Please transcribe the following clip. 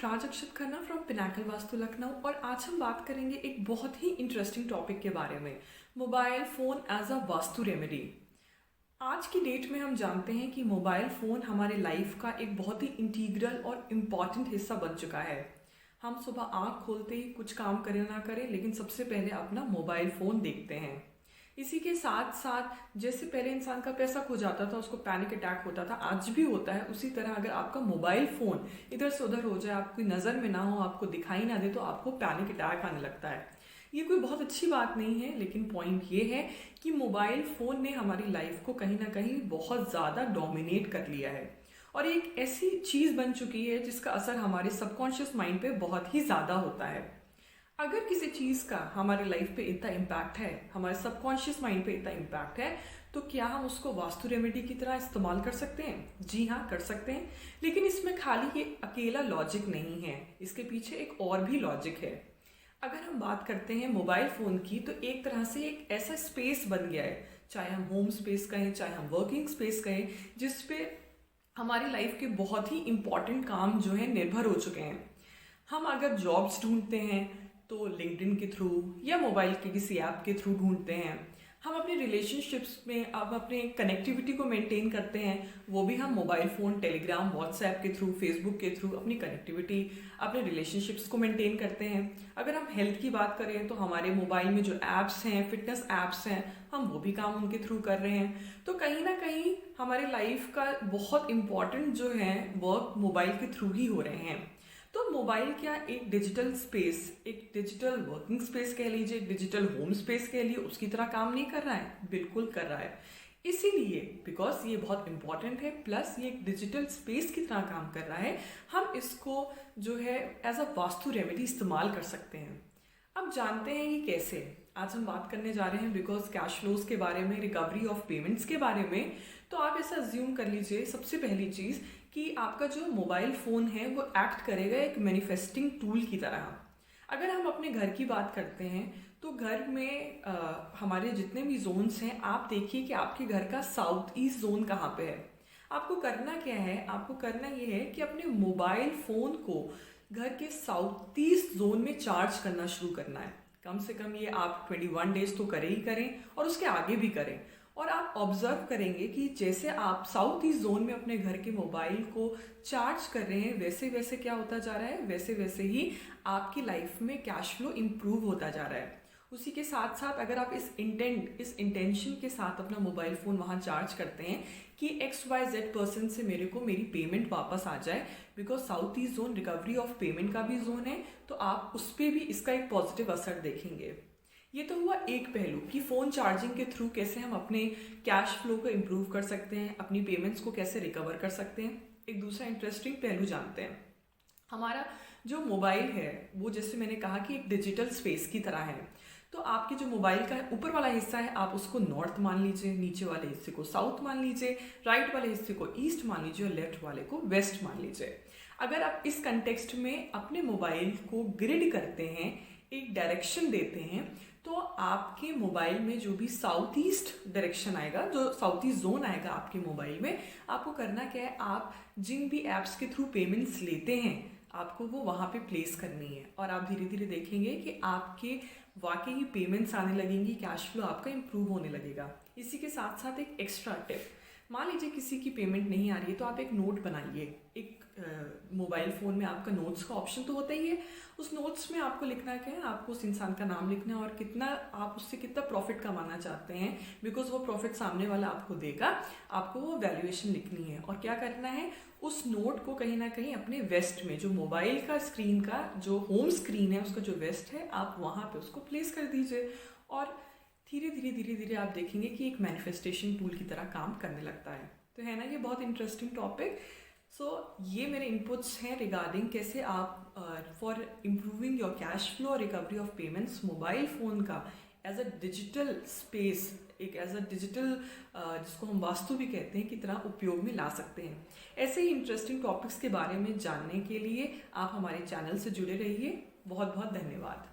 Raj Akshat Khanna from Pinnacle vastu Lucknow और आज हम बात करेंगे एक बहुत ही इंटरेस्टिंग टॉपिक के बारे में, mobile phone as a vastu remedy. आज की डेट में हम जानते हैं कि मोबाइल फ़ोन हमारे लाइफ का एक बहुत ही इंटीग्रल और इम्पॉर्टेंट हिस्सा बन चुका है। हम सुबह आँख खोलते ही कुछ काम करें ना करें, लेकिन सबसे पहले अपना मोबाइल फ़ोन देखते हैं। इसी के साथ साथ जैसे पहले इंसान का पैसा खो जाता था, उसको पैनिक अटैक होता था, आज भी होता है। उसी तरह अगर आपका मोबाइल फ़ोन इधर से उधर हो जाए, आपकी नज़र में ना हो, आपको दिखाई ना दे, तो आपको पैनिक अटैक आने लगता है। ये कोई बहुत अच्छी बात नहीं है, लेकिन पॉइंट ये है कि मोबाइल फ़ोन ने हमारी लाइफ को कहीं ना कहीं बहुत ज़्यादा डोमिनेट कर लिया है और एक ऐसी चीज़ बन चुकी है जिसका असर हमारे सबकॉन्शियस माइंड पे बहुत ही ज़्यादा होता है। अगर किसी चीज़ का हमारी लाइफ पे इतना इम्पैक्ट है, हमारे सबकॉन्शियस माइंड पे इतना इम्पैक्ट है, तो क्या हम उसको वास्तु रेमेडी की तरह इस्तेमाल कर सकते हैं? जी हाँ, कर सकते हैं। लेकिन इसमें खाली ये अकेला लॉजिक नहीं है, इसके पीछे एक और भी लॉजिक है। अगर हम बात करते हैं मोबाइल फ़ोन की, तो एक तरह से एक ऐसा स्पेस बन गया है, चाहे हम होम स्पेस कहें, चाहे हम वर्किंग स्पेस कहें, जिस पे हमारी लाइफ के बहुत ही इम्पॉर्टेंट काम जो है निर्भर हो चुके हैं। हम अगर जॉब्स ढूंढते हैं तो लिंक्डइन के थ्रू या मोबाइल के किसी ऐप के थ्रू ढूंढते हैं। हम अपने रिलेशनशिप्स में अब अपने कनेक्टिविटी को मेंटेन करते हैं, वो भी हम मोबाइल फ़ोन, टेलीग्राम, व्हाट्सएप के थ्रू, फेसबुक के थ्रू अपनी कनेक्टिविटी, अपने रिलेशनशिप्स को मेंटेन करते हैं। अगर हम हेल्थ की बात करें तो हमारे मोबाइल में जो ऐप्स हैं, फिटनेस ऐप्स हैं, हम वो भी काम उनके थ्रू कर रहे हैं। तो कहीं ना कहीं हमारे लाइफ का बहुत इम्पॉर्टेंट जो है वर्क मोबाइल के थ्रू ही हो रहे हैं। तो मोबाइल क्या एक डिजिटल स्पेस, एक डिजिटल वर्किंग स्पेस कह लीजिए, डिजिटल होम स्पेस कह लीजिए, उसकी तरह काम नहीं कर रहा है? बिल्कुल कर रहा है। इसीलिए बिकॉज ये बहुत इंपॉर्टेंट है, प्लस ये एक डिजिटल स्पेस की तरह काम कर रहा है, हम इसको जो है एज अ वास्तु रेमेडी इस्तेमाल कर सकते हैं। अब जानते हैं ये कैसे। आज हम बात करने जा रहे हैं बिकॉज कैश फ्लोज के बारे में, रिकवरी ऑफ पेमेंट्स के बारे में। तो आप ऐसा अज्यूम कर लीजिए, सबसे पहली चीज़ कि आपका जो मोबाइल फ़ोन है वो एक्ट करेगा एक मैनिफेस्टिंग टूल की तरह। अगर हम अपने घर की बात करते हैं तो घर में हमारे जितने भी जोन्स हैं, आप देखिए कि आपके घर का साउथ ईस्ट जोन कहाँ पे है। आपको करना क्या है? आपको करना ये है कि अपने मोबाइल फ़ोन को घर के साउथ ईस्ट जोन में चार्ज करना शुरू करना है। कम से कम ये आप 21 डेज तो करें ही करें और उसके आगे भी करें। और आप ऑब्जर्व करेंगे कि जैसे आप साउथ ईस्ट जोन में अपने घर के मोबाइल को चार्ज कर रहे हैं, वैसे वैसे क्या होता जा रहा है, वैसे वैसे ही आपकी लाइफ में कैश फ्लो इम्प्रूव होता जा रहा है। उसी के साथ साथ अगर आप इस इंटेंशन के साथ अपना मोबाइल फ़ोन वहाँ चार्ज करते हैं कि XYZ पर्सन से मेरे को मेरी पेमेंट वापस आ जाए, because south east zone recovery of payment का भी जोन है, तो आप उस पर भी इसका एक पॉजिटिव असर देखेंगे। ये तो हुआ एक पहलू कि फ़ोन चार्जिंग के थ्रू कैसे हम अपने कैश फ्लो को इम्प्रूव कर सकते हैं, अपनी पेमेंट्स को कैसे रिकवर कर सकते हैं। एक दूसरा इंटरेस्टिंग पहलू जानते हैं। हमारा जो मोबाइल है वो, जैसे मैंने कहा, कि एक डिजिटल स्पेस की तरह है। तो आपके जो मोबाइल का ऊपर वाला हिस्सा है, आप उसको नॉर्थ मान लीजिए, नीचे वाले हिस्से को साउथ मान लीजिए, राइट वाले हिस्से को ईस्ट मान लीजिए और लेफ्ट वाले को वेस्ट मान लीजिए। अगर आप इस कंटेक्स्ट में अपने मोबाइल को ग्रिड करते हैं, एक डायरेक्शन देते हैं, तो आपके मोबाइल में जो भी साउथ ईस्ट डायरेक्शन आएगा, जो साउथ ईस्ट जोन आएगा आपके मोबाइल में, आपको करना क्या है, आप जिन भी ऐप्स के थ्रू पेमेंट्स लेते हैं, आपको वो वहाँ पे प्लेस करनी है और आप धीरे धीरे देखेंगे कि आपके वाकई ही पेमेंट्स आने लगेंगी, कैश फ्लो आपका इम्प्रूव होने लगेगा। इसी के साथ साथ एक एक्स्ट्रा टिप, मान लीजिए किसी की पेमेंट नहीं आ रही है, तो आप एक नोट बनाइए। एक मोबाइल फ़ोन में आपका नोट्स का ऑप्शन तो होता ही है। उस नोट्स में आपको लिखना क्या है, आपको उस इंसान का नाम लिखना है और कितना आप उससे कितना प्रॉफिट कमाना चाहते हैं, बिकॉज वो प्रॉफिट सामने वाला आपको देगा। आपको वो वैल्यूएशन लिखनी है और क्या करना है, उस नोट को कहीं ना कहीं अपने वेस्ट में, जो मोबाइल का स्क्रीन का जो होम स्क्रीन है उसका जो वेस्ट है, आप वहाँ पे उसको प्लेस कर दीजिए और धीरे धीरे आप देखेंगे कि एक मैनिफेस्टेशन टूल की तरह काम करने लगता है। तो है ना ये बहुत इंटरेस्टिंग टॉपिक। सो ये मेरे इनपुट्स हैं रिगार्डिंग कैसे आप for improving your cash flow और recovery of payments mobile phone का एज अ डिजिटल स्पेस, एक एज अ डिजिटल जिसको हम वास्तु भी कहते हैं, की तरह उपयोग में ला सकते हैं। ऐसे ही इंटरेस्टिंग टॉपिक्स के बारे में जानने के लिए आप हमारे चैनल से जुड़े रहिए। बहुत बहुत धन्यवाद।